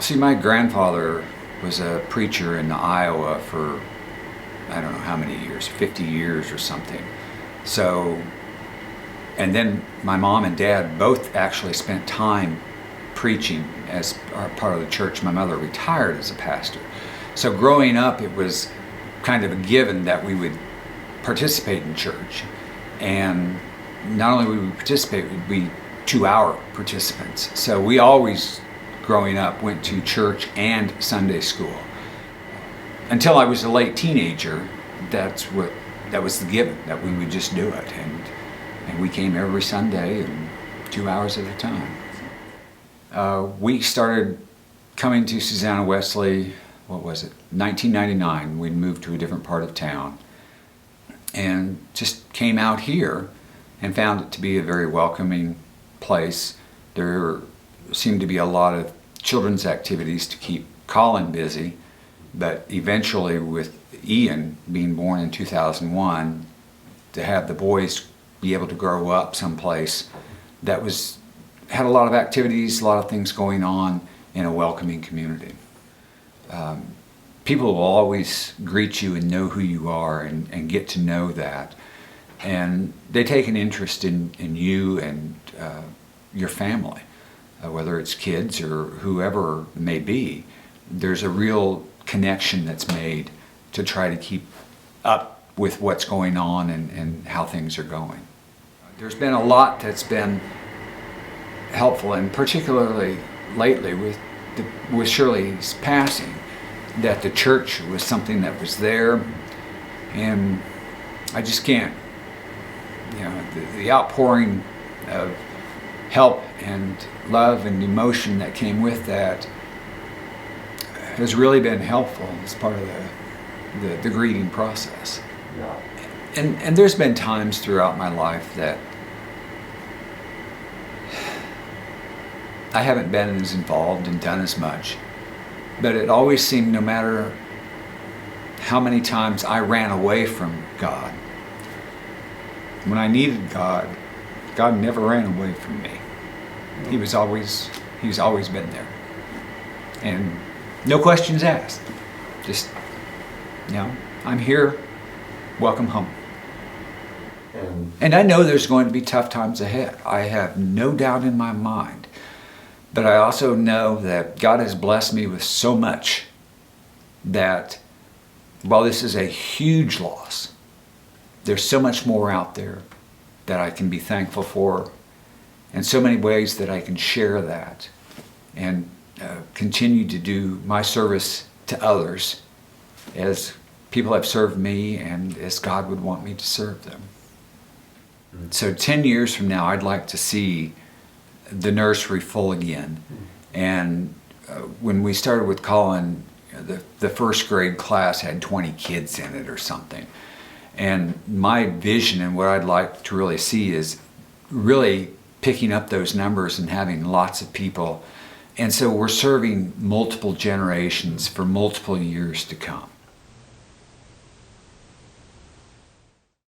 See, my grandfather was a preacher in Iowa for, I don't know how many years, 50 years or something. So, and then my mom and dad both actually spent time preaching as part of the church. My mother retired as a pastor. So growing up, it was kind of a given that we would participate in church. And not only would we participate, we'd be 2-hour participants. So we always, growing up, went to church and Sunday school. Until I was a late teenager, that was the given, that we would just do it. And we came every Sunday and 2 hours at a time. We started coming to Susanna Wesley, what was it, 1999. We moved to a different part of town and just came out here and found it to be a very welcoming place. There seemed to be a lot of children's activities to keep Colin busy, but eventually with Ian being born in 2001, to have the boys be able to grow up someplace that had a lot of activities, a lot of things going on in a welcoming community. People will always greet you and know who you are and get to know that. And they take an interest in you and your family, whether it's kids or whoever it may be. There's a real connection that's made to try to keep up with what's going on and how things are going. There's been a lot that's been helpful, and particularly lately with Shirley's passing, that the church was something that was there, and I just can't, the outpouring of help and love and emotion that came with that has really been helpful as part of the grieving process. Yeah. And there's been times throughout my life that I haven't been as involved and done as much, but it always seemed, no matter how many times I ran away from God, when I needed God, God never ran away from me. He's always been there. And no questions asked. Just, I'm here, welcome home. And I know there's going to be tough times ahead. I have no doubt in my mind. But I also know that God has blessed me with so much that while this is a huge loss, there's so much more out there that I can be thankful for, and so many ways that I can share that and continue to do my service to others as people have served me and as God would want me to serve them. So 10 years from now, I'd like to see the nursery full again. And when we started with Colin, the first grade class had 20 kids in it or something. And my vision and what I'd like to really see is really picking up those numbers and having lots of people. And so we're serving multiple generations for multiple years to come.